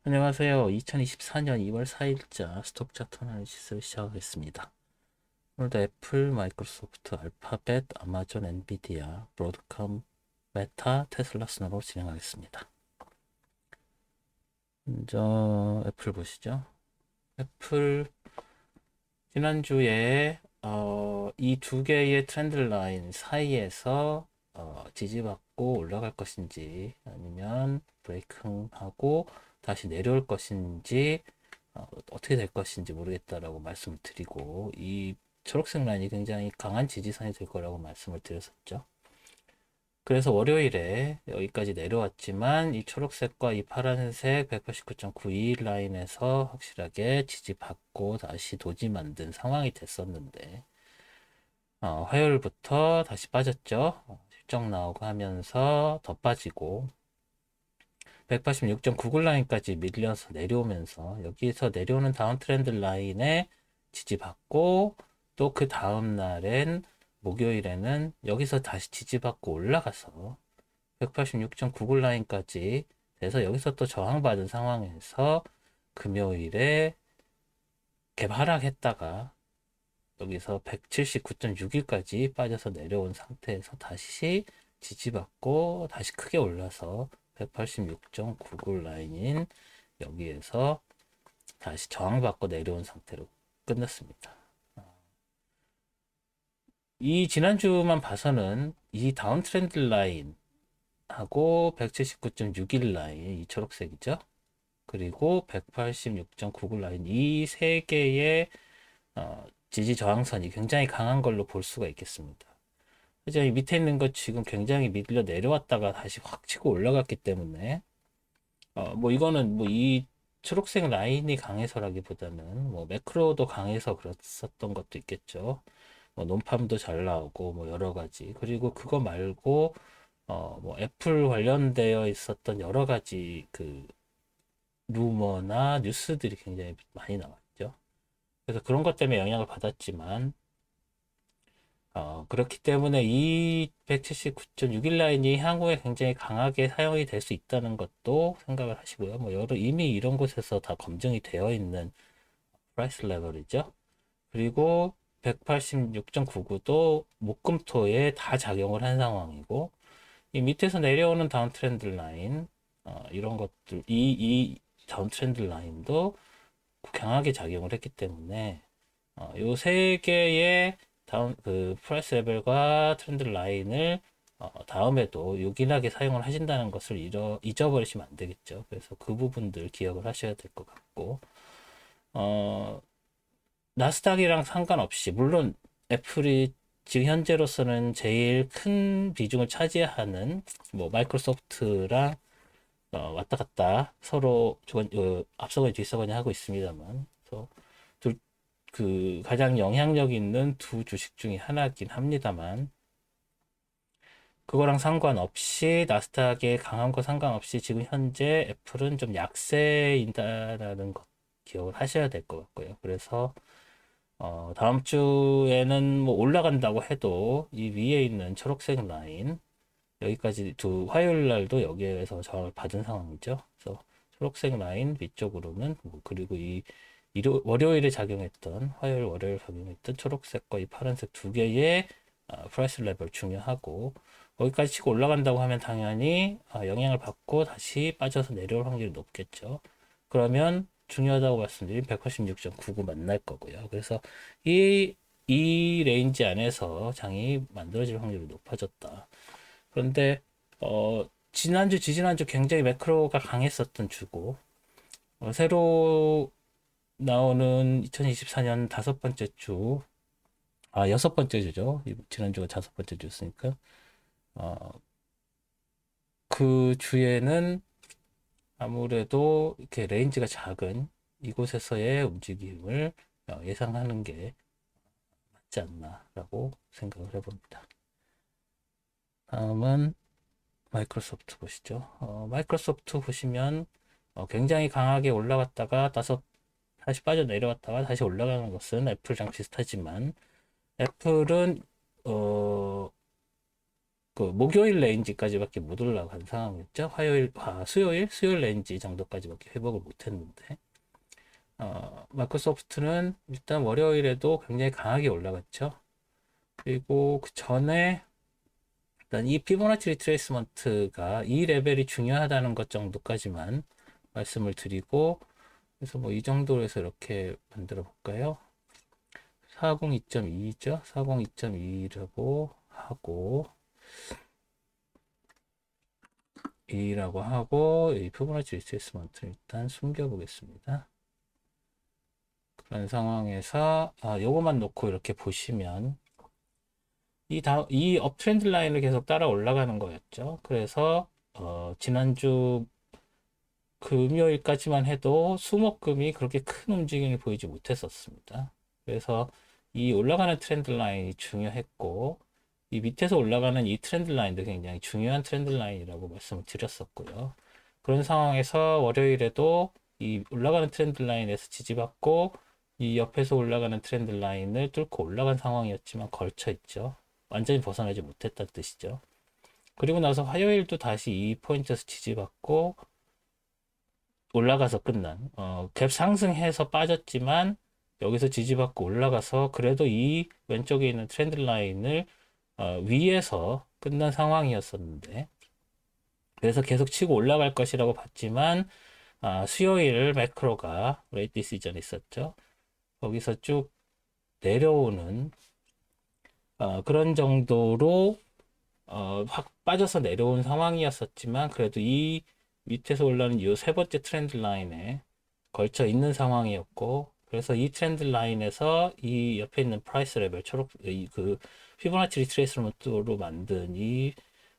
안녕하세요. 2024년 2월 4일자 스톡 차트 아나리시스를 시작하겠습니다. 오늘도 애플, 마이크로소프트, 알파벳, 아마존, 엔비디아, 브로드컴, 메타, 테슬라 순으로 진행하겠습니다. 먼저 애플 보시죠. 애플 지난주에 이 두 개의 트렌드 라인 사이에서 지지받고 올라갈 것인지 아니면 브레이킹하고 다시 내려올 것인지 어떻게 될 것인지 모르겠다라고 말씀을 드리고 이 초록색 라인이 굉장히 강한 지지선이 될 거라고 말씀을 드렸었죠. 그래서 월요일에 여기까지 내려왔지만 이 초록색과 이 파란색 189.91 라인에서 확실하게 지지받고 다시 도지 만든 상황이 됐었는데 화요일부터 다시 빠졌죠. 실적 나오고 하면서 더 빠지고 186.99 라인까지 밀려서 내려오면서 여기서 내려오는 다운 트렌드 라인에 지지받고 또 그 다음 날엔 목요일에는 여기서 다시 지지받고 올라가서 186.99 라인까지 돼서 여기서 또 저항받은 상황에서 금요일에 갭 하락했다가 여기서 179.61까지 빠져서 내려온 상태에서 다시 지지받고 다시 크게 올라서 186.99 라인인 여기에서 다시 저항받고 내려온 상태로 끝났습니다. 이 지난주만 봐서는 이 다운 트렌드 라인하고 179.61 라인 이 초록색이죠. 그리고 186.99 라인 이 세 개의 지지 저항선이 굉장히 강한 걸로 볼 수가 있겠습니다. 이제 이 밑에 있는 것 지금 굉장히 밀려 내려왔다가 다시 확 치고 올라갔기 때문에 뭐 이거는 뭐 이 초록색 라인이 강해서라기보다는 뭐 매크로도 강해서 그랬었던 것도 있겠죠. 뭐 논팜도 잘 나오고 뭐 여러 가지 그리고 그거 말고 뭐 애플 관련되어 있었던 여러 가지 그 루머나 뉴스들이 굉장히 많이 나왔죠. 그래서 그런 것 때문에 영향을 받았지만 그렇기 때문에 이 179.61 라인이 향후에 굉장히 강하게 사용이 될 수 있다는 것도 생각을 하시고요. 뭐 여러 이미 이런 곳에서 다 검증이 되어 있는 프라이스 레벨이죠. 그리고 186.99도 목금토에 다 작용을 한 상황이고 이 밑에서 내려오는 다운 트렌드 라인 이런 것들 이 다운 트렌드 라인도 강하게 작용을 했기 때문에 요 세 개의 다운 그 프라이스 레벨과 트렌드 라인을 다음에도 요긴하게 사용을 하신다는 것을 잊어버리시면 안 되겠죠. 그래서 그 부분들 기억을 하셔야 될 것 같고 어, 나스닥이랑 상관없이 물론 애플이 지금 현재로서는 제일 큰 비중을 차지하는 뭐 마이크로소프트랑 왔다 갔다 서로 앞서거니 뒤서거니 하고 있습니다만 그래서 그 가장 영향력 있는 두 주식 중에 하나긴 합니다만 그거랑 상관없이 나스닥의 강함과 상관없이 지금 현재 애플은 좀 약세인다라는 것 기억을 하셔야 될 것 같고요. 그래서 다음 주에는 뭐 올라간다고 해도 이 위에 있는 초록색 라인 여기까지 두 화요일 날도 여기에서 저항을 받은 상황이죠. 그래서 초록색 라인 위쪽으로는 뭐 그리고 이 월요일에 작용했던 화요일 월요일 작용했던 초록색과 이 파란색 두 개의 프라이스 레벨 중요하고 거기까지 치고 올라간다고 하면 당연히 영향을 받고 다시 빠져서 내려올 확률이 높겠죠. 그러면 중요하다고 말씀드린 186.99 만날 거고요. 그래서 이 레인지 안에서 장이 만들어질 확률이 높아졌다. 그런데 지난주, 지지난주 굉장히 매크로가 강했었던 주고 새로 나오는 2024년 다섯 번째 주, 여섯 번째 주죠. 지난주가 다섯 번째 주였으니까 어, 그 주에는 아무래도 이렇게 레인지가 작은 이곳에서의 움직임을 예상하는 게 맞지 않나라고 생각을 해봅니다. 다음은 마이크로소프트 보시죠. 마이크로소프트 보시면 굉장히 강하게 올라갔다가 다시 빠져 내려왔다가 다시 올라가는 것은 애플이랑 비슷하지만 애플은 어, 그 목요일 레인지까지밖에 못 올라간 상황이었죠. 수요일 레인지 정도까지밖에 회복을 못 했는데, 마이크로소프트는 일단 월요일에도 굉장히 강하게 올라갔죠. 그리고 그 전에 일단 이 피보나치 리트레이스먼트가 이 레벨이 중요하다는 것 정도까지만 말씀을 드리고, 그래서 뭐 이 정도로 해서 이렇게 만들어 볼까요? 402.2죠. 402.2라고 하고, 2라고 하고, 이 피보나치 리트레이스먼트를 일단 숨겨 보겠습니다. 그런 상황에서 요거만 놓고 이렇게 보시면 이 업트렌드 라인을 계속 따라 올라가는 거였죠. 그래서 지난주 금요일까지만 해도 수목금이 그렇게 큰 움직임을 보이지 못했었습니다. 그래서 이 올라가는 트렌드 라인이 중요했고, 이 밑에서 올라가는 이 트렌드 라인도 굉장히 중요한 트렌드 라인이라고 말씀을 드렸었고요. 그런 상황에서 월요일에도 이 올라가는 트렌드 라인에서 지지받고 이 옆에서 올라가는 트렌드 라인을 뚫고 올라간 상황이었지만 걸쳐 있죠. 완전히 벗어나지 못했다는 뜻이죠. 그리고 나서 화요일도 다시 이 포인트에서 지지받고 올라가서 끝난 갭 상승해서 빠졌지만 여기서 지지받고 올라가서 그래도 이 왼쪽에 있는 트렌드 라인을 위에서 끝난 상황이었었는데, 그래서 계속 치고 올라갈 것이라고 봤지만 수요일 매크로가 레이트 디시전이 있었죠. 거기서 쭉 내려오는 그런 정도로 확 빠져서 내려온 상황이었었지만, 그래도 이 밑에서 올라오는 이 세 번째 트렌드 라인에 걸쳐 있는 상황이었고, 그래서 이 트렌드 라인에서 이 옆에 있는 프라이스 레벨 그 피보나치 리트레이스먼트로 만든 이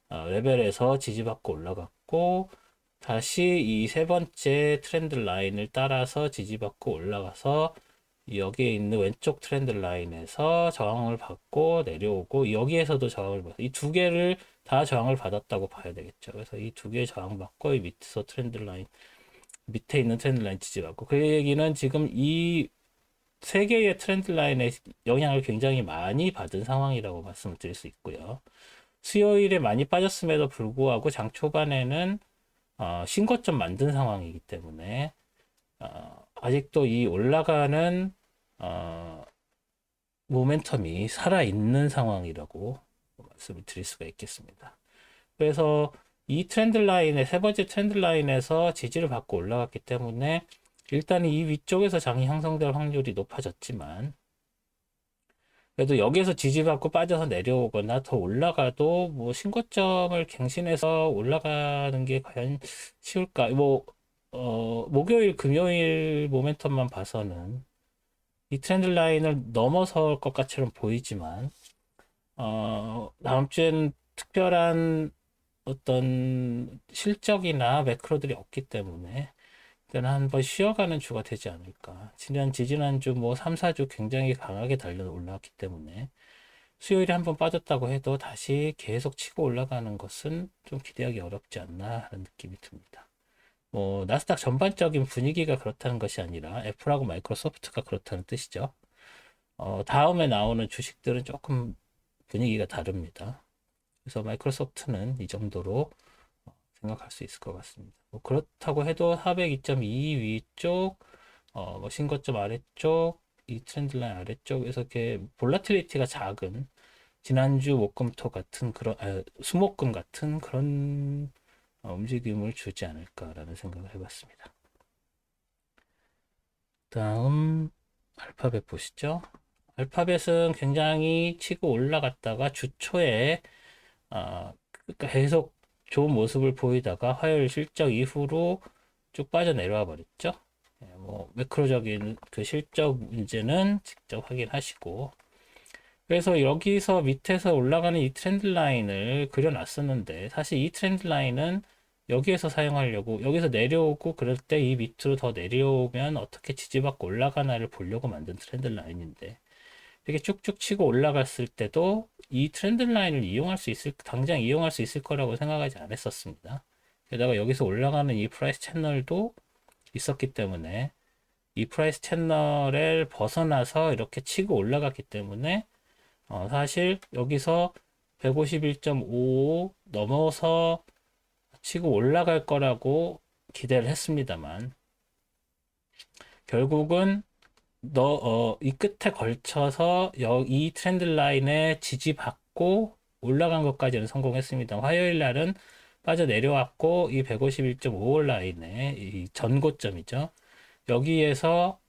레벨에서 지지받고 올라갔고, 다시 이 세 번째 트렌드 라인을 따라서 지지받고 올라가서 여기에 있는 왼쪽 트렌드 라인에서 저항을 받고 내려오고, 여기에서도 저항을 받고, 이 두 개를 다 저항을 받았다고 봐야 되겠죠. 그래서 이 두 개의 저항 받고 이 밑에서 트렌드 라인, 밑에 있는 트렌드 라인 지지받고, 그 얘기는 지금 이 세 개의 트렌드 라인의 영향을 굉장히 많이 받은 상황이라고 말씀을 드릴 수 있고요. 수요일에 많이 빠졌음에도 불구하고 장 초반에는 신고점 만든 상황이기 때문에 아직도 이 올라가는 모멘텀이 살아있는 상황이라고 말씀을 드릴 수가 있겠습니다. 그래서 이 트렌드 라인의 세 번째 트렌드 라인에서 지지를 받고 올라갔기 때문에 일단 이 위쪽에서 장이 형성될 확률이 높아졌지만, 그래도 여기에서 지지받고 빠져서 내려오거나 더 올라가도 뭐 신고점을 갱신해서 올라가는 게 과연 쉬울까? 뭐 목요일, 금요일 모멘텀만 봐서는 이 트렌드 라인을 넘어설 것 같처럼 보이지만, 다음 주에는 특별한 어떤 실적이나 매크로들이 없기 때문에 일단 한번 쉬어가는 주가 되지 않을까. 지지난주 뭐 3, 4주 굉장히 강하게 달려 올라왔기 때문에 수요일에 한번 빠졌다고 해도 다시 계속 치고 올라가는 것은 좀 기대하기 어렵지 않나 하는 느낌이 듭니다. 뭐 나스닥 전반적인 분위기가 그렇다는 것이 아니라 애플하고 마이크로소프트가 그렇다는 뜻이죠. 다음에 나오는 주식들은 조금 분위기가 다릅니다. 그래서 마이크로소프트는 이 정도로 생각할 수 있을 것 같습니다. 뭐 그렇다고 해도 402.2 위쪽, 뭐 신고점 아래쪽, 이 트렌드 라인 아래쪽에서 이렇게 볼라틸리티가 작은 지난주 목금토 같은 그런 수목금 같은 그런 움직임을 주지 않을까라는 생각을 해봤습니다. 다음 알파벳 보시죠. 알파벳은 굉장히 치고 올라갔다가 주 초에 계속 좋은 모습을 보이다가 화요일 실적 이후로 쭉 빠져내려와 버렸죠. 뭐 매크로적인 그 실적 문제는 직접 확인하시고, 그래서 여기서 밑에서 올라가는 이 트렌드 라인을 그려놨었는데, 사실 이 트렌드 라인은 여기에서 사용하려고, 여기서 내려오고 그럴 때 이 밑으로 더 내려오면 어떻게 지지받고 올라가나를 보려고 만든 트렌드 라인인데, 이렇게 쭉쭉 치고 올라갔을 때도 이 트렌드 라인을 당장 이용할 수 있을 거라고 생각하지 않았었습니다. 게다가 여기서 올라가는 이 프라이스 채널도 있었기 때문에 이 프라이스 채널을 벗어나서 이렇게 치고 올라갔기 때문에 사실 여기서 151.5 넘어서 치고 올라갈 거라고 기대를 했습니다만 결국은 이 끝에 걸쳐서 이 트렌드 라인에 지지받고 올라간 것까지는 성공했습니다. 화요일 날은 빠져 내려왔고 이 151.5 라인에 이 전고점이죠. 여기에서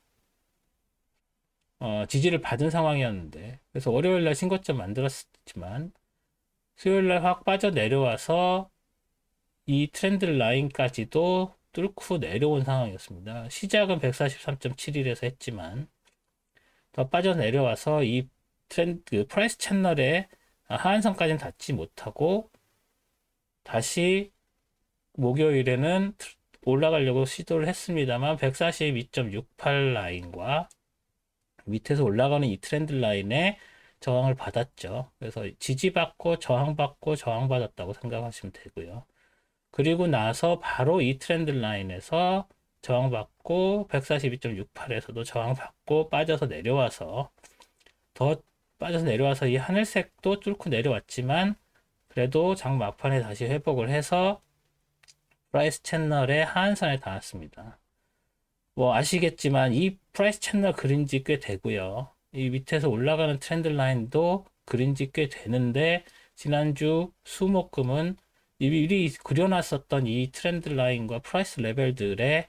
지지를 받은 상황이었는데 그래서 월요일 날 신고점 만들었지만 수요일 날 확 빠져 내려와서 이 트렌드 라인까지도 뚫고 내려온 상황이었습니다. 시작은 143.71에서 했지만 더 빠져 내려와서 이 트렌드 프라이스 채널의 하한선까지는 닿지 못하고 다시 목요일에는 올라가려고 시도를 했습니다만 142.68 라인과 밑에서 올라가는 이 트렌드 라인에 저항을 받았죠. 그래서 지지받고 저항받고 저항받았다고 생각하시면 되고요. 그리고 나서 바로 이 트렌드 라인에서 저항받고 142.68에서도 저항받고 빠져서 내려와서 더 빠져서 내려와서 이 하늘색도 뚫고 내려왔지만 그래도 장 막판에 다시 회복을 해서 프라이스 채널의 하한선에 닿았습니다. 뭐 아시겠지만 이 프라이스 채널 그린 지 꽤 되고요. 이 밑에서 올라가는 트렌드 라인도 그린 지 꽤 되는데 지난주 수목금은 미리 그려놨었던 이 트렌드 라인과 프라이스 레벨들의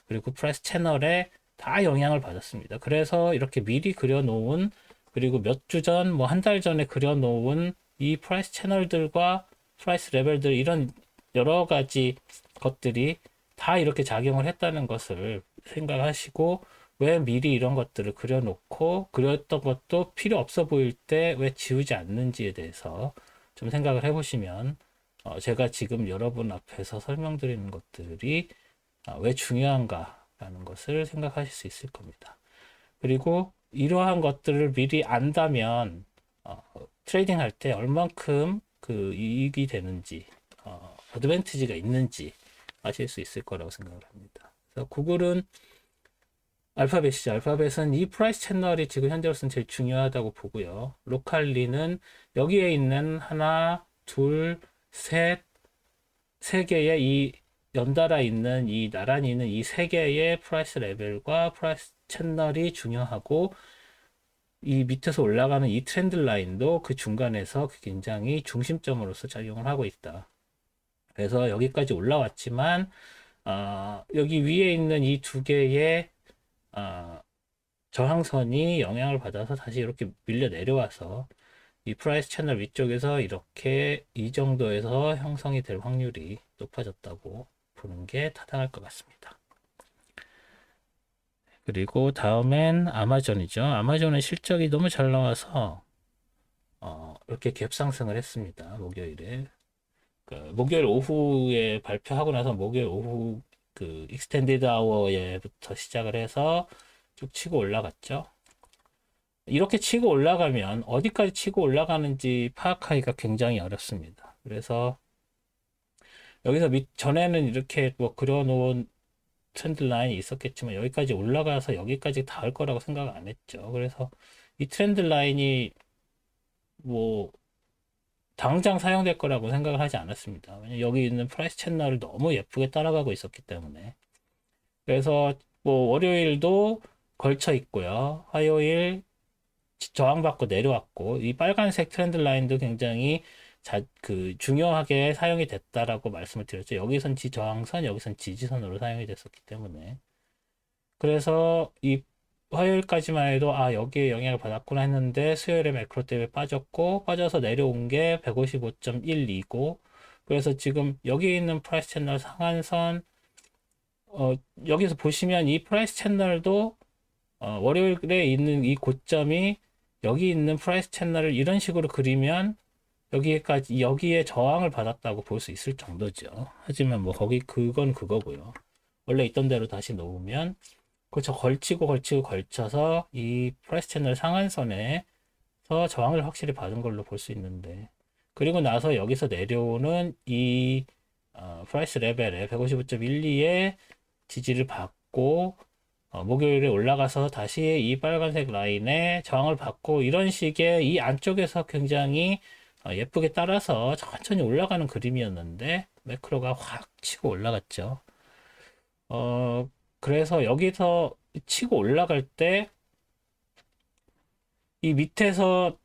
그리고 프라이스 채널에 다 영향을 받았습니다. 그래서 이렇게 미리 그려놓은 그리고 몇 주 전, 뭐 한 달 전에 그려놓은 이 프라이스 채널들과 프라이스 레벨들 이런 여러 가지 것들이 다 이렇게 작용을 했다는 것을 생각하시고 왜 미리 이런 것들을 그려놓고 그렸던 것도 필요 없어 보일 때 왜 지우지 않는지에 대해서 좀 생각을 해보시면 제가 지금 여러분 앞에서 설명드리는 것들이 왜 중요한가라는 것을 생각하실 수 있을 겁니다. 그리고 이러한 것들을 미리 안다면 트레이딩 할 때 얼만큼 그 이익이 되는지 어드밴티지가 있는지 아실 수 있을 거라고 생각을 합니다. 그래서 구글은 알파벳이죠. 알파벳은 이 프라이스 채널이 지금 현재로서는 제일 중요하다고 보고요. 로칼리는 여기에 있는 하나, 둘, 셋, 세 개의 이 연달아 있는 이 나란히 있는 이 세 개의 프라이스 레벨과 프라이스 채널이 중요하고 이 밑에서 올라가는 이 트렌드 라인도 그 중간에서 굉장히 중심점으로서 작용을 하고 있다. 그래서 여기까지 올라왔지만 여기 위에 있는 이 두 개의 저항선이 영향을 받아서 다시 이렇게 밀려 내려와서 이 프라이스 채널 위쪽에서 이렇게 이 정도에서 형성이 될 확률이 높아졌다고 보는 게 타당할 것 같습니다. 그리고 다음엔 아마존이죠. 아마존은 실적이 너무 잘 나와서 이렇게 갭 상승을 했습니다. 목요일에. 목요일 오후에 발표하고 나서 목요일 오후 그 익스텐디드 아워에부터 시작을 해서 쭉 치고 올라갔죠. 이렇게 치고 올라가면 어디까지 치고 올라가는지 파악하기가 굉장히 어렵습니다. 그래서 여기서 전에는 이렇게 뭐 그려놓은 트렌드 라인이 있었겠지만 여기까지 올라가서 여기까지 닿을 거라고 생각 안 했죠. 그래서 이 트렌드 라인이 뭐 당장 사용될 거라고 생각을 하지 않았습니다. 왜냐면 여기 있는 프라이스 채널을 너무 예쁘게 따라가고 있었기 때문에. 그래서 뭐 월요일도 걸쳐 있고요. 화요일 저항받고 내려왔고 이 빨간색 트렌드 라인도 굉장히 중요하게 사용이 됐다라고 말씀을 드렸죠. 여기선 지저항선, 여기선 지지선으로 사용이 됐었기 때문에. 그래서 이 화요일까지만 해도 여기에 영향을 받았구나 했는데 수요일에 매크로 때문에 빠져서 내려온 게 155.12고 그래서 지금 여기 있는 프라이스 채널 상한선 여기서 보시면 이 프라이스 채널도 월요일에 있는 이 고점이 여기 있는 프라이스 채널을 이런 식으로 그리면 여기에 저항을 받았다고 볼 수 있을 정도죠. 하지만 뭐 그건 그거고요. 원래 있던 대로 다시 놓으면 그렇죠. 걸쳐서 이 프라이스 채널 상한선에서 저항을 확실히 받은 걸로 볼 수 있는데 그리고 나서 여기서 내려오는 이 프라이스 레벨에 155.12에 지지를 받고 목요일에 올라가서 다시 이 빨간색 라인에 저항을 받고 이런 식의 이 안쪽에서 굉장히 예쁘게 따라서 천천히 올라가는 그림이었는데 매크로가 확 치고 올라갔죠. 어, 그래서 여기서 치고 올라갈 때 이 밑에서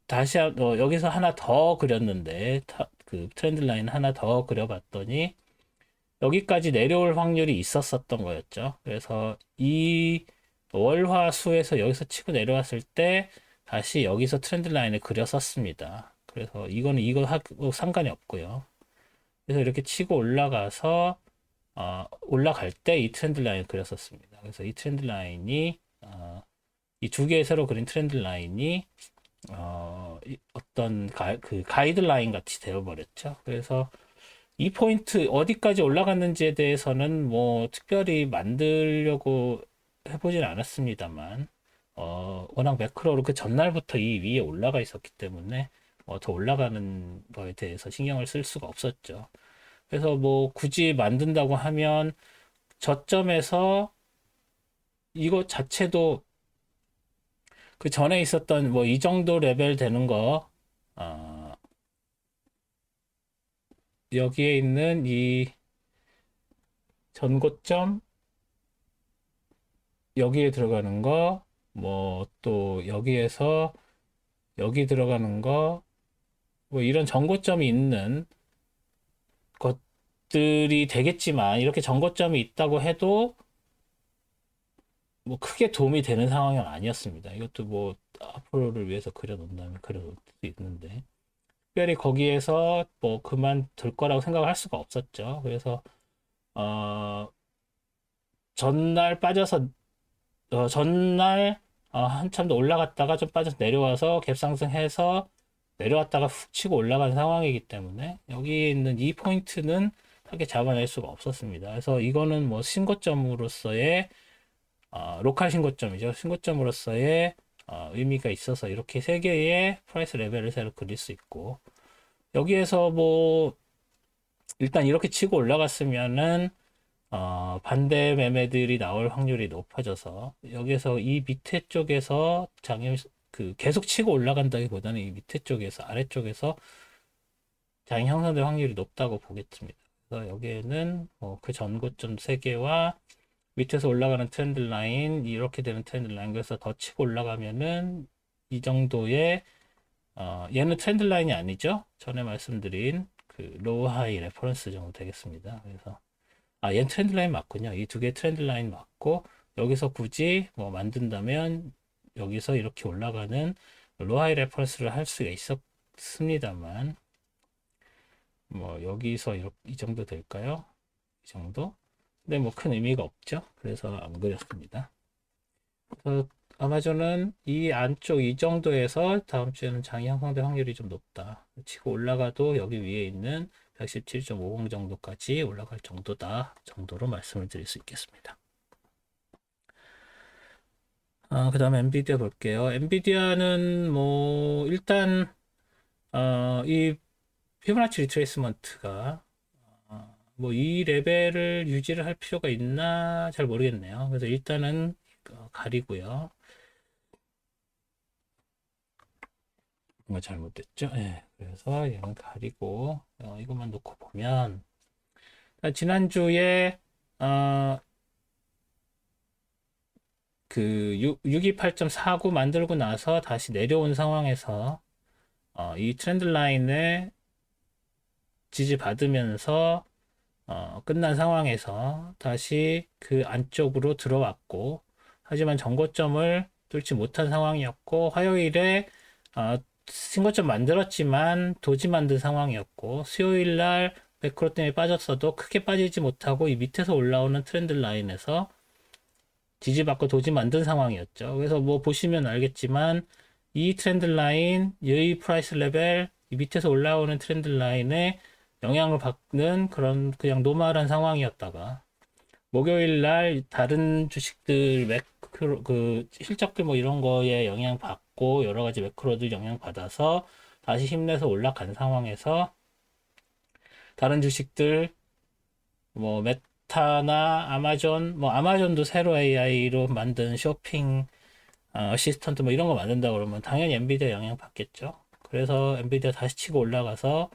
다시 여기서 하나 더 그렸는데 그 트렌드 라인 하나 더 그려봤더니 여기까지 내려올 확률이 있었었던 거였죠. 그래서 이 월화수에서 여기서 치고 내려왔을 때 다시 여기서 트렌드 라인을 그렸었습니다. 그래서 이거는 이거 상관이 없고요. 그래서 이렇게 치고 올라가서 올라갈 때 이 트렌드 라인을 그렸었습니다. 그래서 이 트렌드 라인이 이 두 개의 새로 그린 트렌드 라인이 어떤 그 가이드라인 같이 되어버렸죠. 그래서 이 포인트 어디까지 올라갔는지에 대해서는 뭐 특별히 만들려고 해보진 않았습니다만, 워낙 매크로로 그 전날부터 이 위에 올라가 있었기 때문에 더 올라가는 거에 대해서 신경을 쓸 수가 없었죠. 그래서 뭐 굳이 만든다고 하면 저점에서 이거 자체도 그 전에 있었던 뭐 이 정도 레벨 되는 거, 어, 여기에 있는 이 전고점, 여기에 들어가는 거, 뭐 또 여기에서 여기 들어가는 거, 뭐 이런 전고점이 있는 것들이 되겠지만, 이렇게 전고점이 있다고 해도 뭐 크게 도움이 되는 상황은 아니었습니다. 이것도 뭐 앞으로를 위해서 그려놓는다면 그려놓을 수도 있는데, 특별히 거기에서 뭐 그만둘 거라고 생각을 할 수가 없었죠. 그래서 어, 전날 빠져서 전날 한참 더 올라갔다가 좀 빠져서 내려와서 갭상승해서 내려왔다가 훅 치고 올라간 상황이기 때문에 여기 있는 이 포인트는 크게 잡아낼 수가 없었습니다. 그래서 이거는 뭐 신고점으로서의 로컬 신고점이죠. 신고점으로서의 의미가 있어서 이렇게 세 개의 프라이스 레벨을 새로 그릴 수 있고, 여기에서 뭐 일단 이렇게 치고 올라갔으면은 반대 매매들이 나올 확률이 높아져서 여기서 이 밑에 쪽에서 그 계속 치고 올라간다기보다는 이 밑에 쪽에서 아래쪽에서 장이 형성될 확률이 높다고 보겠습니다. 그래서 여기에는 그 전고점 3개와 밑에서 올라가는 트렌드 라인, 이렇게 되는 트렌드 라인, 그래서 더 치고 올라가면은 이 정도의 얘는 트렌드 라인이 아니죠. 전에 말씀드린 그 로우 하이 레퍼런스 정도 되겠습니다. 그래서 얘는 트렌드 라인 맞군요. 이 두 개 트렌드 라인 맞고, 여기서 굳이 뭐 만든다면 여기서 이렇게 올라가는 로우 하이 레퍼런스를 할 수가 있었습니다만, 뭐 여기서 이 정도 될까요? 이 정도? 근데 뭐 큰 의미가 없죠. 그래서 안 그렸습니다. 그래서 아마존은 이 안쪽 이 정도에서 다음 주에는 장이 형성될 확률이 좀 높다. 치고 올라가도 여기 위에 있는 117.50 정도까지 올라갈 정도다 정도로 말씀을 드릴 수 있겠습니다. 그 다음에 엔비디아 볼게요. 엔비디아는 뭐 일단 이 피보나치 리트레이스먼트가 뭐 이 레벨을 유지를 할 필요가 있나 잘 모르겠네요. 그래서 일단은 가리고요. 뭔가 잘못됐죠? 예. 그래서 얘는 가리고 이것만 놓고 보면 지난주에 그 628.49 만들고 나서 다시 내려온 상황에서 이 트렌드 라인에 지지받으면서 끝난 상황에서 다시 그 안쪽으로 들어왔고, 하지만 정고점을 뚫지 못한 상황이었고, 화요일에 신고점 만들었지만 도지 만든 상황이었고, 수요일 날 매크로 때문에 빠졌어도 크게 빠지지 못하고 이 밑에서 올라오는 트렌드 라인에서 지지받고 도지 만든 상황이었죠. 그래서 뭐 보시면 알겠지만 이 트렌드 라인, 이 프라이스 레벨, 이 밑에서 올라오는 트렌드 라인에 영향을 받는 그런 그냥 노멀한 상황이었다가, 목요일 날 다른 주식들 매크로 그 실적들 뭐 이런 거에 영향 받고 여러 가지 매크로들 영향 받아서 다시 힘내서 올라간 상황에서 다른 주식들 뭐 메타나 아마존, 뭐 아마존도 새로 AI로 만든 쇼핑 어시스턴트 뭐 이런 거 만든다 그러면 당연히 엔비디아 영향 받겠죠. 그래서 엔비디아 다시 치고 올라가서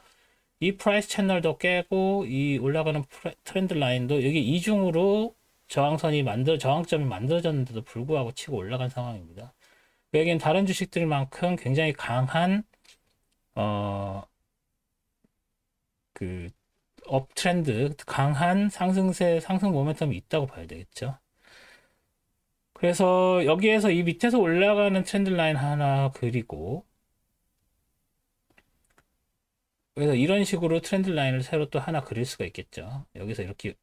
이 프라이스 채널도 깨고 이 올라가는 트렌드 라인도 여기 이중으로 저항점이 만들어졌는데도 불구하고 치고 올라간 상황입니다. 여기는 다른 주식들만큼 굉장히 강한 어, 그 업트렌드, 강한 상승 모멘텀이 있다고 봐야 되겠죠. 그래서 여기에서 이 밑에서 올라가는 트렌드 라인 하나 그리고, 그래서 이런 식으로 트렌드 라인을 새로 또 하나 그릴 수가 있겠죠. 여기서 이렇게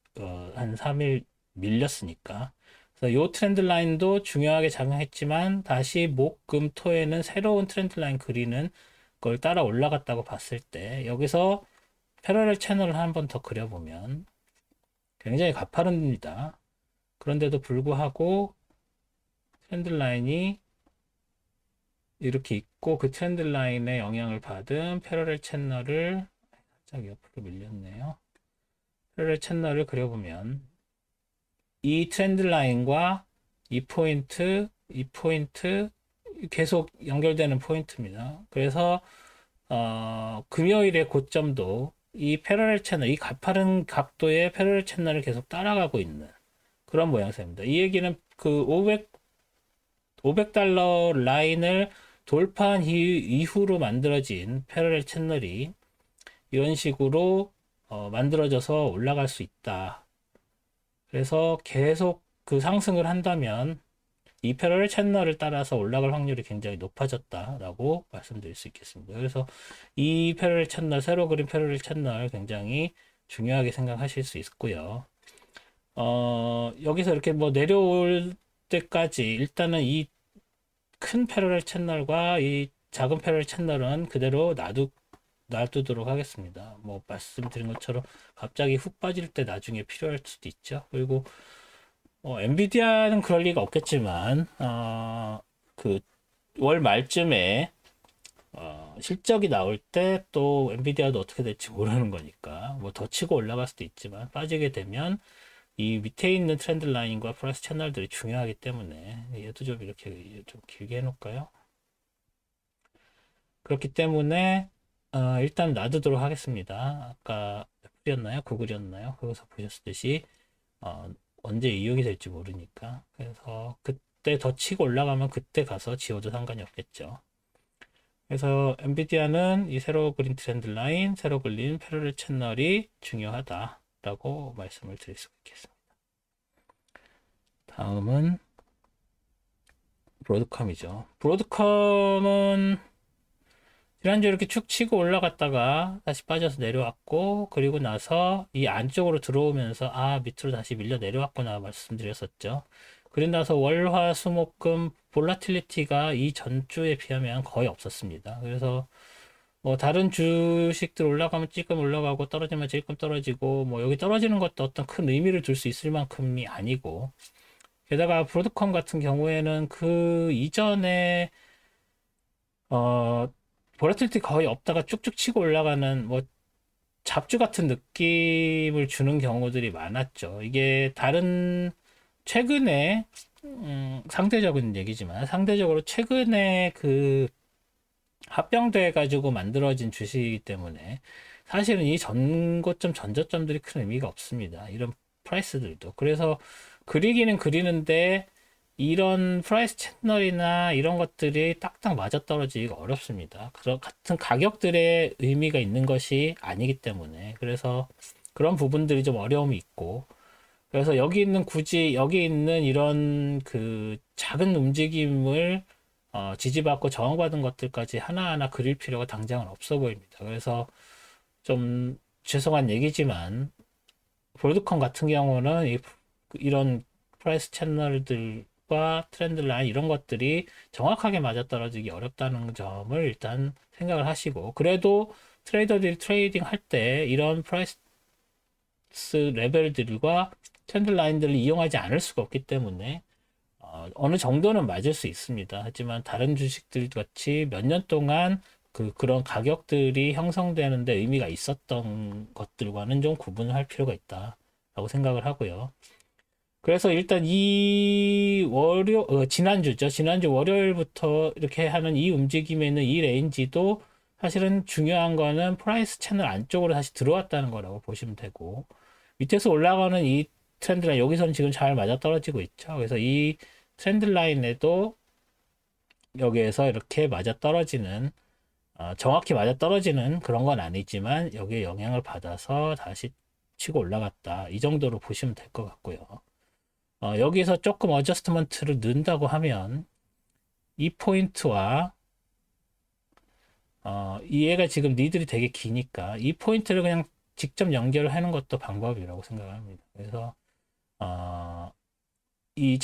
한 3일 밀렸으니까. 그래서 이 트렌드 라인도 중요하게 작용했지만 다시 목, 금, 토에는 새로운 트렌드 라인 그리는 걸 따라 올라갔다고 봤을 때 여기서 패러렐 채널을 한 번 더 그려보면 굉장히 가파릅니다. 그런데도 불구하고 트렌드 라인이 이렇게 있고 그 트렌드 라인에 영향을 받은 패러렐 채널을 살짝 옆으로 밀렸네요. 패러렐 채널을 그려보면 이 트렌드 라인과 이 포인트 계속 연결되는 포인트입니다. 그래서 금요일의 고점도 이 패러렐 채널, 이 가파른 각도의 패러렐 채널을 계속 따라가고 있는 그런 모양새입니다. 이 얘기는 그 500달러 라인을 돌파한 이후로 만들어진 패러렐 채널이 이런 식으로 만들어져서 올라갈 수 있다. 그래서 계속 그 상승을 한다면 이 패러렐 채널을 따라서 올라갈 확률이 굉장히 높아졌다라고 말씀드릴 수 있겠습니다. 그래서 이 패러렐 채널, 새로 그린 패러렐 채널 굉장히 중요하게 생각하실 수 있고요. 여기서 이렇게 뭐 내려올 때까지 일단은 이 큰 패러렐 채널과 이 작은 패러렐 채널은 그대로 놔두도록 하겠습니다. 뭐 말씀드린 것처럼 갑자기 훅 빠질 때 나중에 필요할 수도 있죠. 그리고 엔비디아는 그럴 리가 없겠지만 그 월 말쯤에 실적이 나올 때 또 엔비디아도 어떻게 될지 모르는 거니까 뭐 더 치고 올라갈 수도 있지만 빠지게 되면 이 밑에 있는 트렌드 라인과 프라이스 채널들이 중요하기 때문에 얘도 좀 이렇게 좀 길게 해놓을까요? 그렇기 때문에 일단 놔두도록 하겠습니다. 아까 몇 불이었나요? 9불이었나요? 거기서 보셨듯이 언제 이용이 될지 모르니까 그래서 그때 더 치고 올라가면 그때 가서 지워도 상관이 없겠죠. 그래서 엔비디아는 이 새로 그린 트렌드 라인, 새로 그린 패러렐 채널이 중요하다라고 말씀을 드릴 수 있겠습니다. 다음은 브로드컴이죠. 브로드컴은 지난주 이렇게 축 치고 올라갔다가 다시 빠져서 내려왔고 그리고 나서 이 안쪽으로 들어오면서 밑으로 다시 밀려 내려왔구나 말씀드렸었죠. 그리고 나서 월화수목금 볼라틸리티가 이 전주에 비하면 거의 없었습니다. 그래서 뭐 다른 주식들 올라가면 찔끔 올라가고 떨어지면 찔끔 떨어지고 뭐 여기 떨어지는 것도 어떤 큰 의미를 둘 수 있을 만큼이 아니고 게다가 브로드컴 같은 경우에는 그 이전에 보라틸티 거의 없다가 쭉쭉 치고 올라가는 뭐 잡주 같은 느낌을 주는 경우들이 많았죠. 이게 최근에 상대적인 얘기지만 상대적으로 최근에 그 합병돼 가지고 만들어진 주식이기 때문에 사실은 이 전고점 전저점들이 큰 의미가 없습니다. 이런 프라이스들도. 그래서 그리기는 그리는데 이런 프라이스 채널이나 이런 것들이 딱딱 맞아떨어지기가 어렵습니다. 그런 같은 가격들의 의미가 있는 것이 아니기 때문에 그래서 그런 부분들이 좀 어려움이 있고 그래서 굳이 여기 있는 이런 그 작은 움직임을 지지받고 저항받은 것들까지 하나하나 그릴 필요가 당장은 없어 보입니다. 그래서 좀 죄송한 얘기지만 브로드컴 같은 경우는 이런 프라이스 채널들과 트렌드 라인 이런 것들이 정확하게 맞아떨어지기 어렵다는 점을 일단 생각을 하시고 그래도 트레이더들이 트레이딩 할 때 이런 프라이스 레벨들과 트렌드 라인들을 이용하지 않을 수가 없기 때문에 어느 정도는 맞을 수 있습니다. 하지만 다른 주식들 같이 몇 년 동안 그런 가격들이 형성되는데 의미가 있었던 것들과는 좀 구분을 할 필요가 있다라고 생각을 하고요. 그래서 일단 지난주 월요일부터 이렇게 하는 이 움직임에는 이 레인지도 사실은 중요한 거는 프라이스 채널 안쪽으로 다시 들어왔다는 거라고 보시면 되고, 밑에서 올라가는 이 트렌드 라인, 여기서는 지금 잘 맞아떨어지고 있죠. 그래서 이 트렌드 라인에도 여기에서 이렇게 맞아떨어지는, 정확히 맞아떨어지는 그런 건 아니지만 여기에 영향을 받아서 다시 치고 올라갔다. 이 정도로 보시면 될 것 같고요. 여기서 조금 어저스트먼트를 넣는다고 하면 이 포인트와 이 애가 지금 니들이 되게 기니까 이 포인트를 그냥 직접 연결하는 것도 방법이라고 생각합니다. 그래서 이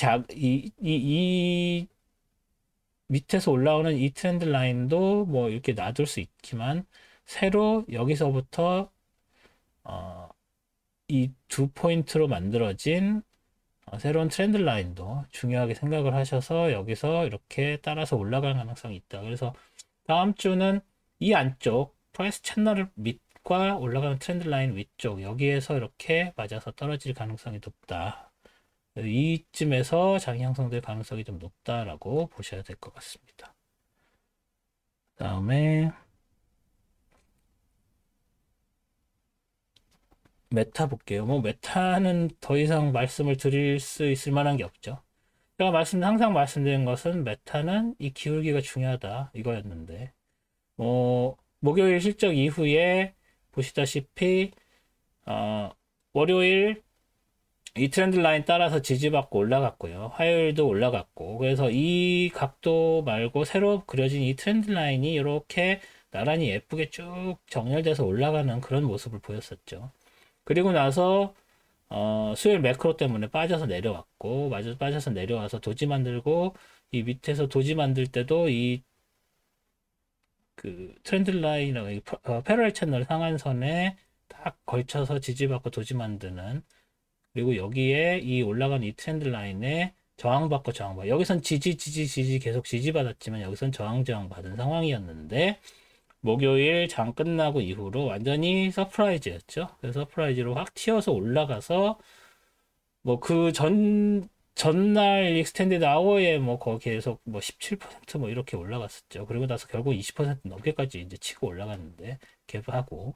밑에서 올라오는 이 트렌드 라인도 뭐 이렇게 놔둘 수 있지만 새로 여기서부터 이 두 포인트로 만들어진 새로운 트렌드 라인도 중요하게 생각을 하셔서 여기서 이렇게 따라서 올라갈 가능성이 있다. 그래서 다음 주는 이 안쪽 프라이스 채널 밑과 올라가는 트렌드 라인 위쪽 여기에서 이렇게 맞아서 떨어질 가능성이 높다. 이쯤에서 장이 형성될 가능성이 좀 높다라고 보셔야 될 것 같습니다. 다음에 메타 볼게요. 뭐 메타는 더 이상 말씀을 드릴 수 있을 만한 게 없죠. 제가 항상 말씀드린 것은 메타는 이 기울기가 중요하다 이거였는데 목요일 실적 이후에 보시다시피 월요일 이 트렌드 라인 따라서 지지받고 올라갔고요. 화요일도 올라갔고 그래서 이 각도 말고 새로 그려진 이 트렌드 라인이 이렇게 나란히 예쁘게 쭉 정렬돼서 올라가는 그런 모습을 보였었죠. 그리고 나서 수요일 매크로 때문에 빠져서 내려왔고 빠져서 내려와서 도지 만들고 이 밑에서 도지 만들 때도 이 그 트렌드 라인 패러렐 채널 상한선에 딱 걸쳐서 지지받고 도지 만드는 그리고 여기에 이 올라간 이 트렌드 라인에 저항받고 저항받 여기선 지지 계속 지지받았지만 여기선 저항 받은 상황이었는데 목요일 장 끝나고 이후로 완전히 서프라이즈였죠. 그래서 서프라이즈로 확 튀어서 올라가서 뭐 그 전날 익스텐디드 아워에 뭐 거기 계속 뭐 17%뭐 이렇게 올라갔었죠. 그리고 나서 결국 20% 넘게까지 이제 치고 올라갔는데 갭하고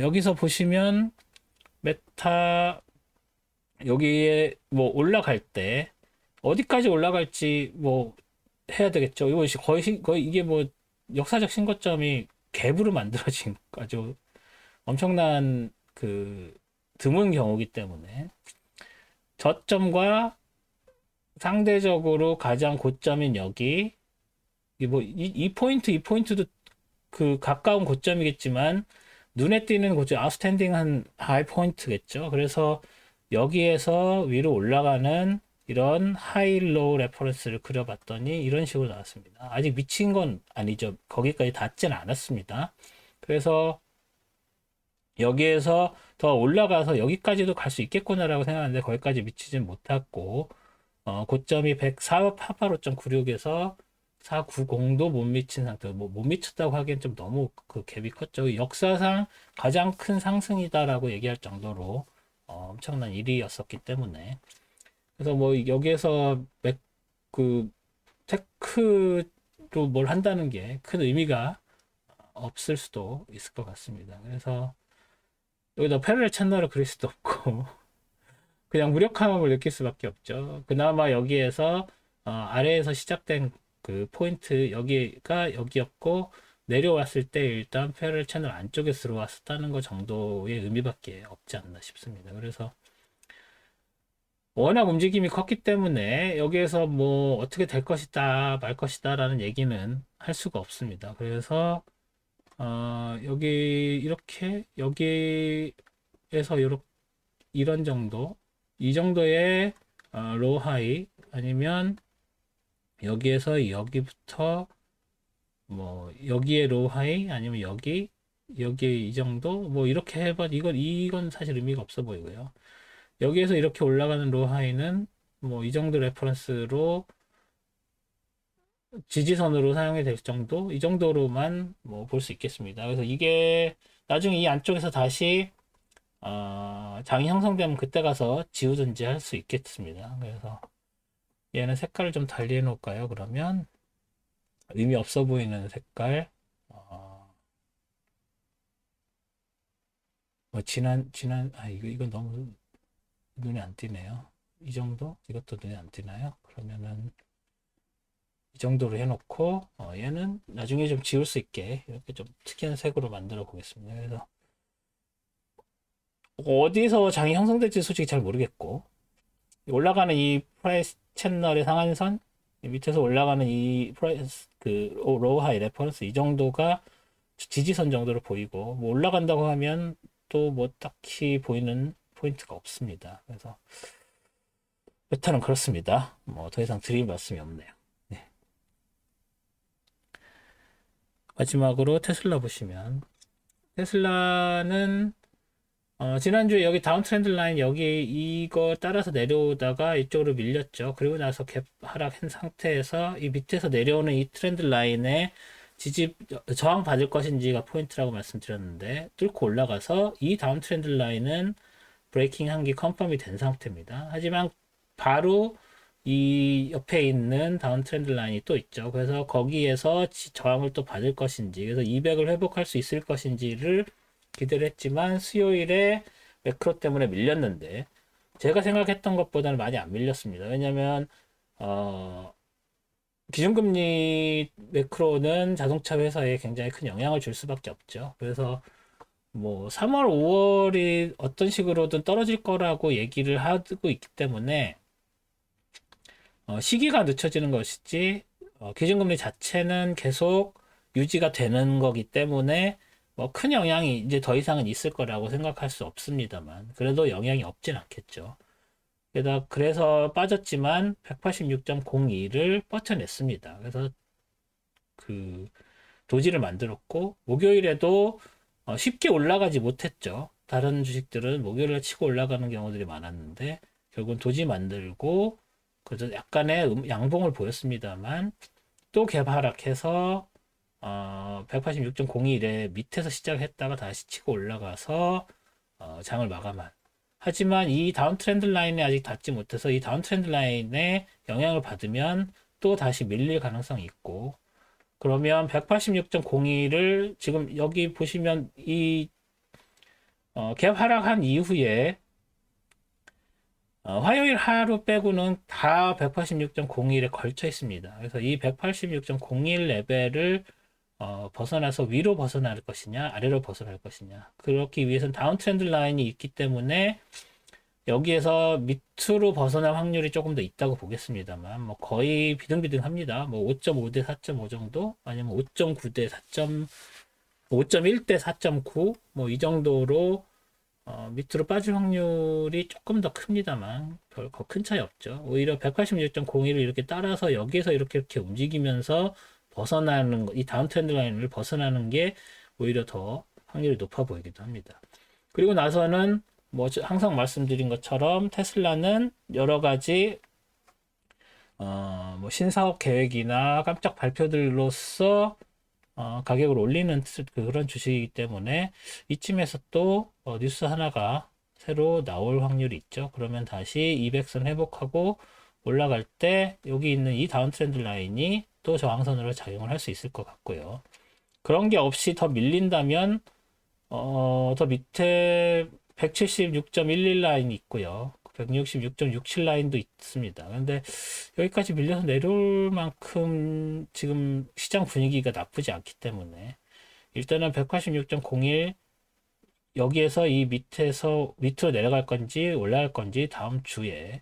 여기서 보시면 메타 여기에 뭐 올라갈 때 어디까지 올라갈지 뭐 해야 되겠죠. 이거 거의 이게 뭐 역사적 신고점이 갭으로 만들어진 아주 엄청난 그 드문 경우기 때문에 저점과 상대적으로 가장 고점인 여기 이 포인트도 그 가까운 고점이겠지만 눈에 띄는 고점 아웃스탠딩한 하이 포인트겠죠. 그래서 여기에서 위로 올라가는 이런 하이 로우 레퍼런스를 그려봤더니 이런 식으로 나왔습니다. 아직 미친 건 아니죠. 거기까지 닿지는 않았습니다. 그래서 여기에서 더 올라가서 여기까지도 갈 수 있겠구나라고 생각하는데 거기까지 미치진 못했고 고점이 104.885.96에서 490도 못 미친 상태. 못 미쳤다고 하기엔 좀 너무 그 갭이 컸죠. 역사상 가장 큰 상승이다라고 얘기할 정도로 엄청난 일이었었기 때문에 그래서 뭐 여기에서 그 테크로 뭘 한다는 게 큰 의미가 없을 수도 있을 것 같습니다. 그래서 여기다 패러렐 채널을 그릴 수도 없고 그냥 무력함을 느낄 수밖에 없죠. 그나마 여기에서 아래에서 시작된 그 포인트 여기가 여기였고 내려왔을 때 일단 패러렐 채널 안쪽에 들어왔었다는 것 정도의 의미밖에 없지 않나 싶습니다. 그래서 워낙 움직임이 컸기 때문에 여기에서 뭐 어떻게 될 것이다 말 것이다 라는 얘기는 할 수가 없습니다. 그래서 여기 이렇게 여기에서 이런 정도 이 정도의 로우 하이 아니면 여기에서 여기부터 뭐 여기에 로우 하이 아니면 여기에 이 정도 뭐 이렇게 해봐 이건 사실 의미가 없어 보이고요. 여기에서 이렇게 올라가는 로우 하이는 뭐 이 정도 레퍼런스로 지지선으로 사용이 될 정도 이 정도로만 뭐 볼 수 있겠습니다. 그래서 이게 나중에 이 안쪽에서 다시 장이 형성되면 그때 가서 지우든지 할 수 있겠습니다. 그래서 얘는 색깔을 좀 달리 해 놓을까요? 그러면 의미 없어 보이는 색깔. 어, 뭐 이거 너무 눈에 안 띄네요. 이 정도? 이것도 눈에 안 띄나요? 그러면은 이 정도로 해놓고, 얘는 나중에 좀 지울 수 있게 이렇게 좀 특이한 색으로 만들어 보겠습니다. 그래서 어디서 장이 형성될지 솔직히 잘 모르겠고, 올라가는 이 프라이스 채널의 상한선, 밑에서 올라가는 이 프라이스, 로우 하이 레퍼런스 이 정도가 지지선 정도로 보이고, 뭐 올라간다고 하면 또 뭐 딱히 보이는 포인트가 없습니다. 그래서 베타는 그렇습니다. 뭐 더 이상 드릴 말씀이 없네요. 네. 마지막으로 테슬라 보시면, 테슬라는 지난주에 여기 다운 트렌드 라인 여기 이거 따라서 내려오다가 이쪽으로 밀렸죠. 그리고 나서 갭 하락한 상태에서 이 밑에서 내려오는 이 트렌드 라인에 저항 받을 것인지가 포인트라고 말씀드렸는데 뚫고 올라가서 이 다운 트렌드 라인은 브레이킹 한 게 컨펌이 된 상태입니다. 하지만 바로 이 옆에 있는 다운 트렌드 라인이 또 있죠. 그래서 거기에서 저항을 또 받을 것인지, 그래서 200을 회복할 수 있을 것인지를 기대를 했지만 수요일에 매크로 때문에 밀렸는데 제가 생각했던 것보다는 많이 안 밀렸습니다. 왜냐하면 기준금리 매크로는 자동차 회사에 굉장히 큰 영향을 줄 수밖에 없죠. 그래서 뭐 3월, 5월이 어떤 식으로든 떨어질 거라고 얘기를 하고 있기 때문에 시기가 늦춰지는 것이지 기준금리 자체는 계속 유지가 되는 거기 때문에 뭐 큰 영향이 이제 더 이상은 있을 거라고 생각할 수 없습니다만 그래도 영향이 없진 않겠죠. 그래서 빠졌지만 186.02를 뻗쳐냈습니다. 그래서 그 도지를 만들었고 목요일에도 쉽게 올라가지 못했죠. 다른 주식들은 목요일에 치고 올라가는 경우들이 많았는데 결국은 도지 만들고 그래서 약간의 양봉을 보였습니다만 또 개발락해서 186.01에 밑에서 시작했다가 다시 치고 올라가서 장을 마감한. 하지만 이 다운 트렌드 라인에 아직 닿지 못해서 이 다운 트렌드 라인에 영향을 받으면 또 다시 밀릴 가능성이 있고 그러면 186.01을 지금 여기 보시면 이 갭 하락한 이후에 화요일 하루 빼고는 다 186.01에 걸쳐 있습니다. 그래서 이 186.01 레벨을 벗어나서 위로 벗어날 것이냐, 아래로 벗어날 것이냐. 그렇기 위해서는 다운 트렌드 라인이 있기 때문에 여기에서 밑으로 벗어날 확률이 조금 더 있다고 보겠습니다만, 뭐 거의 비등비등합니다. 뭐 5.5 대 4.5 정도, 아니면 5.9 대 4. 5.1 대 4.9, 뭐 이 정도로 밑으로 빠질 확률이 조금 더 큽니다만 별거 큰 차이 없죠. 오히려 186.01을 이렇게 따라서 여기에서 이렇게 움직이면서 벗어나는 이 다운 트렌드 라인을 벗어나는 게 오히려 더 확률이 높아 보이기도 합니다. 그리고 나서는 뭐 항상 말씀드린 것처럼 테슬라는 여러 가지 뭐 신사업 계획이나 깜짝 발표들로서 가격을 올리는 그런 주식이기 때문에 이쯤에서 또 뉴스 하나가 새로 나올 확률이 있죠. 그러면 다시 200선 회복하고 올라갈 때 여기 있는 이 다운 트렌드 라인이 또 저항선으로 작용을 할 수 있을 것 같고요. 그런 게 없이 더 밀린다면 더 밑에 176.11 라인이 있고요. 166.67 라인도 있습니다. 근데 여기까지 밀려서 내려올 만큼 지금 시장 분위기가 나쁘지 않기 때문에 일단은 186.01 여기에서 이 밑에서 밑으로 내려갈 건지 올라갈 건지 다음 주에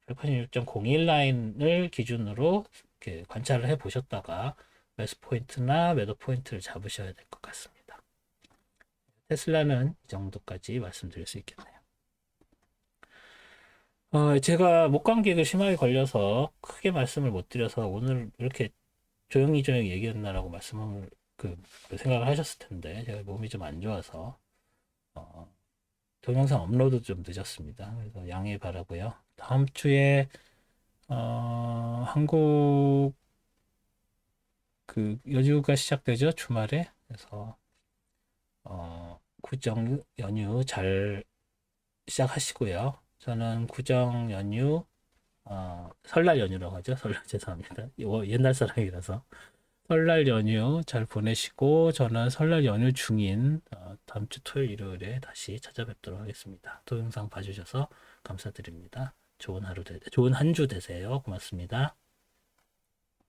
186.01 라인을 기준으로 이렇게 관찰을 해 보셨다가 매수 포인트나 매도 포인트를 잡으셔야 될 것 같습니다. 테슬라는 이 정도까지 말씀드릴 수 있겠네요. 제가 목감기가 심하게 걸려서 크게 말씀을 못 드려서 오늘 이렇게 조용히 얘기했나라고 말씀을 그 생각을 하셨을 텐데 제가 몸이 좀 안 좋아서 동영상 업로드 좀 늦었습니다. 그래서 양해 바라고요. 다음 주에 한국 그 연휴가 시작되죠, 주말에. 그래서 구정 연휴 잘 시작하시고요. 저는 구정 연휴 설날 연휴라고 하죠. 설날 죄송합니다. 이거 옛날 사람이라서 설날 연휴 잘 보내시고 저는 설날 연휴 중인 다음 주 토요일 일요일에 다시 찾아뵙도록 하겠습니다. 동영상 봐주셔서 감사드립니다. 좋은 한 주 되세요. 고맙습니다.